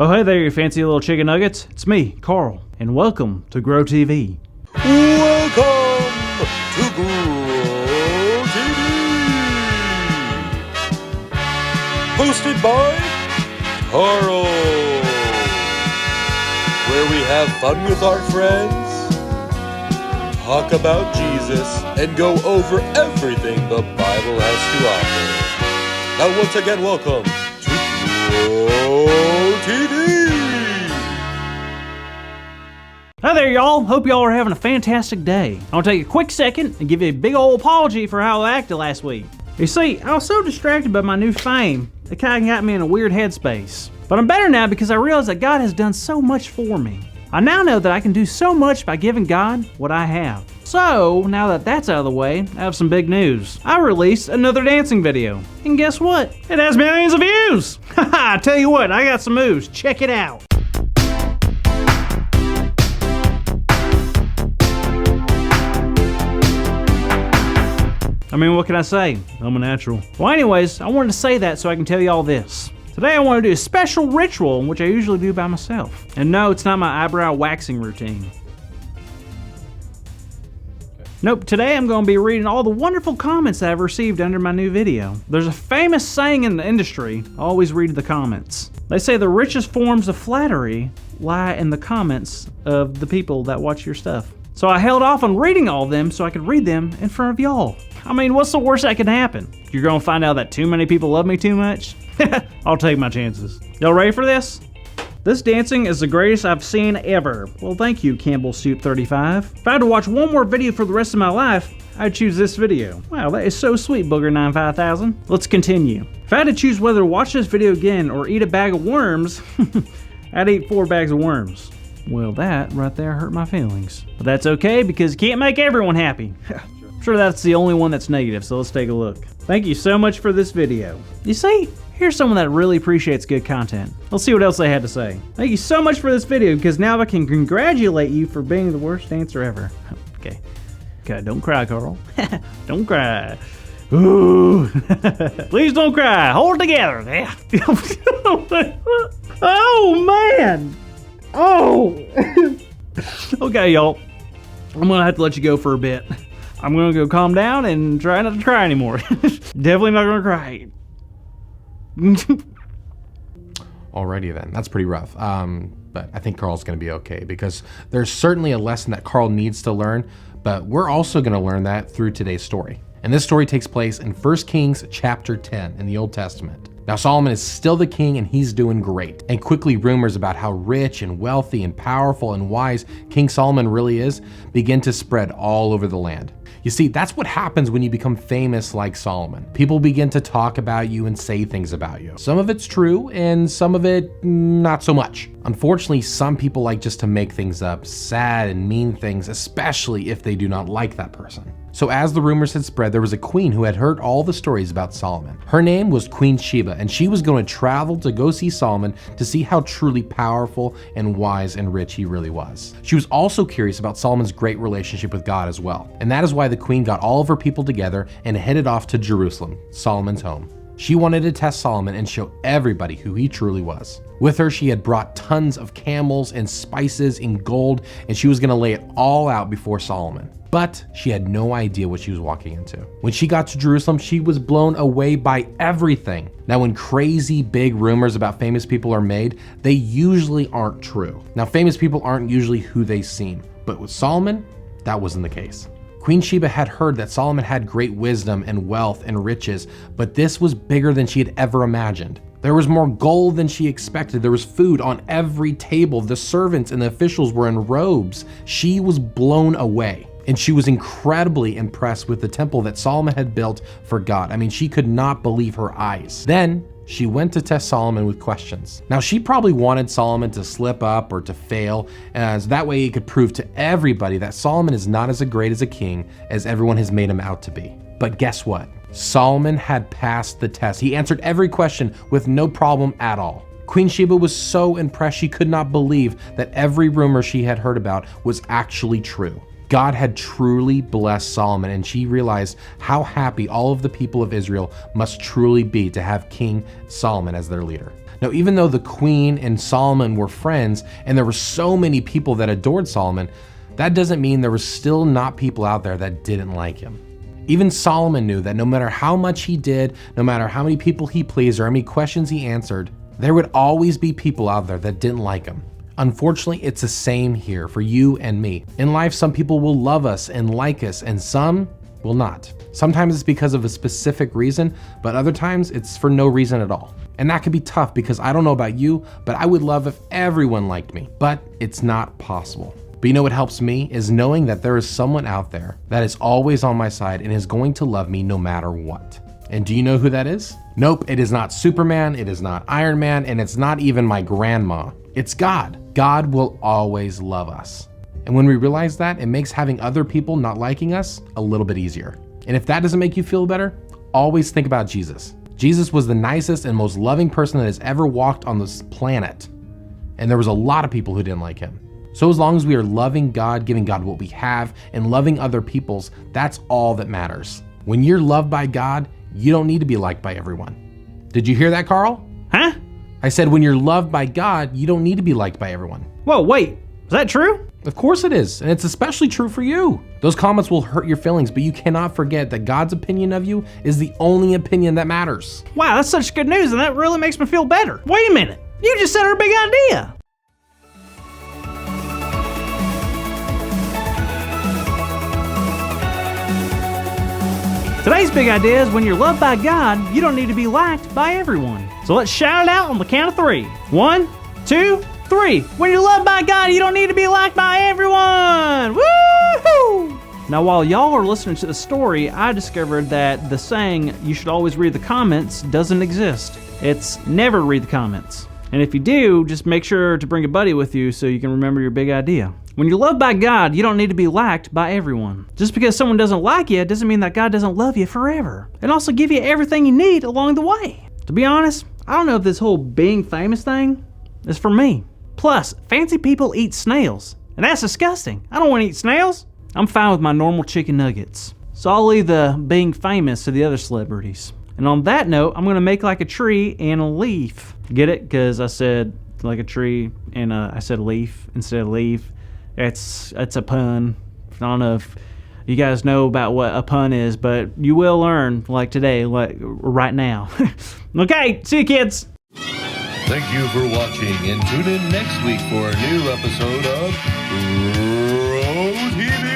Oh, hey there, you fancy little chicken nuggets. It's me, Carl, and welcome to Grow TV. Welcome to Grow TV. Hosted by Carl, where we have fun with our friends, talk about Jesus, and go over everything the Bible has to offer. Now, once again, welcome to Grow TV. Hi there, y'all. Hope y'all are having a fantastic day. I want to take a quick second and give you a big old apology for how I acted last week. You see, I was so distracted by my new fame, it kind of got me in a weird headspace. But I'm better now because I realize that God has done so much for me. I now know that I can do so much by giving God what I have. So, now that that's out of the way, I have some big news. I released another dancing video. And guess what? It has millions of views! Haha, I tell you what, I got some moves. Check it out. I mean, what can I say? I'm a natural. Well, anyways, I wanted to say that so I can tell you all this. Today I want to do a special ritual, which I usually do by myself. And no, it's not my eyebrow waxing routine. Nope, today I'm going to be reading all the wonderful comments that I've received under my new video. There's a famous saying in the industry, always read the comments. They say the richest forms of flattery lie in the comments of the people that watch your stuff. So I held off on reading all of them so I could read them in front of y'all. I mean, what's the worst that can happen? You're gonna find out that too many people love me too much? I'll take my chances. Y'all ready for this? This dancing is the greatest I've seen ever. Well, thank you, Campbell Soup 35. If I had to watch one more video for the rest of my life, I'd choose this video. Wow, that is so sweet, Booger95000. Let's continue. If I had to choose whether to watch this video again or eat a bag of worms, I'd eat 4 bags of worms. Well, that right there hurt my feelings. But that's okay because you can't make everyone happy. I'm sure that's the only one that's negative, so let's take a look. Thank you so much for this video. You see, here's someone that really appreciates good content. Let's see what else they had to say. Thank you so much for this video because now I can congratulate you for being the worst dancer ever. Okay, don't cry, Carl. Don't cry. Ooh. Please don't cry. Hold it together. Yeah. Oh, man. Oh. Okay, y'all. I'm gonna have to let you go for a bit. I'm gonna go calm down and try not to cry anymore. Definitely not gonna cry. Alrighty then, that's pretty rough. But I think Carl's gonna be okay because there's certainly a lesson that Carl needs to learn, but we're also gonna learn that through today's story. And this story takes place in 1 Kings chapter 10 in the Old Testament. Now Solomon is still the king and he's doing great. And quickly rumors about how rich and wealthy and powerful and wise King Solomon really is begin to spread all over the land. You see, that's what happens when you become famous like Solomon. People begin to talk about you and say things about you. Some of it's true and some of it not so much. Unfortunately, some people like just to make things up, sad and mean things, especially if they do not like that person. So as the rumors had spread, there was a queen who had heard all the stories about Solomon. Her name was Queen Sheba, and she was going to travel to go see Solomon to see how truly powerful and wise and rich he really was. She was also curious about Solomon's great relationship with God as well. And that is why the queen got all of her people together and headed off to Jerusalem, Solomon's home. She wanted to test Solomon and show everybody who he truly was. With her, she had brought tons of camels and spices and gold, and she was going to lay it all out before Solomon. But she had no idea what she was walking into. When she got to Jerusalem, she was blown away by everything. Now, when crazy big rumors about famous people are made, they usually aren't true. Now, famous people aren't usually who they seem, but with Solomon, that wasn't the case. Queen Sheba had heard that Solomon had great wisdom and wealth and riches, but this was bigger than she had ever imagined. There was more gold than she expected. There was food on every table. The servants and the officials were in robes. She was blown away. And she was incredibly impressed with the temple that Solomon had built for God. I mean, she could not believe her eyes. Then she went to test Solomon with questions. Now, she probably wanted Solomon to slip up or to fail, as that way he could prove to everybody that Solomon is not as great as a king as everyone has made him out to be. But guess what? Solomon had passed the test. He answered every question with no problem at all. Queen Sheba was so impressed she could not believe that every rumor she had heard about was actually true. God had truly blessed Solomon, and she realized how happy all of the people of Israel must truly be to have King Solomon as their leader. Now, even though the queen and Solomon were friends, and there were so many people that adored Solomon, that doesn't mean there was still not people out there that didn't like him. Even Solomon knew that no matter how much he did, no matter how many people he pleased or how many questions he answered, there would always be people out there that didn't like him. Unfortunately, it's the same here for you and me. In life, some people will love us and like us, and some will not. Sometimes it's because of a specific reason, but other times it's for no reason at all. And that can be tough because I don't know about you, but I would love if everyone liked me, but it's not possible. But you know what helps me is knowing that there is someone out there that is always on my side and is going to love me no matter what. And do you know who that is? Nope, it is not Superman, it is not Iron Man, and it's not even my grandma. It's God. God will always love us. And when we realize that, it makes having other people not liking us a little bit easier. And if that doesn't make you feel better, always think about Jesus. Jesus was the nicest and most loving person that has ever walked on this planet. And there was a lot of people who didn't like him. So as long as we are loving God, giving God what we have, and loving other people's, that's all that matters. When you're loved by God, you don't need to be liked by everyone. Did you hear that, Carl? Huh? I said when you're loved by God, you don't need to be liked by everyone. Whoa, wait, is that true? Of course it is, and it's especially true for you. Those comments will hurt your feelings, but you cannot forget that God's opinion of you is the only opinion that matters. Wow, that's such good news, and that really makes me feel better. Wait a minute, you just said our big idea. Today's big idea is when you're loved by God, you don't need to be liked by everyone. So let's shout it out on the count of 3. 1, 2, 3. When you're loved by God, you don't need to be liked by everyone. Woo-hoo! Now, while y'all are listening to the story, I discovered that the saying, you should always read the comments, doesn't exist. It's never read the comments. And if you do, just make sure to bring a buddy with you so you can remember your big idea. When you're loved by God, you don't need to be liked by everyone. Just because someone doesn't like you doesn't mean that God doesn't love you forever and also give you everything you need along the way. To be honest, I don't know if this whole being famous thing is for me. Plus, fancy people eat snails, and that's disgusting. I don't want to eat snails. I'm fine with my normal chicken nuggets. So I'll leave the being famous to the other celebrities. And on that note, I'm going to make like a tree and a leaf. Get it? Because I said like a tree and I said leaf instead of leaf. It's a pun. I don't know if you guys know about what a pun is, but you will learn like today, like right now. Okay, see you kids. Thank you for watching, and tune in next week for a new episode of Pro TV.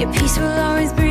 Your peace will always be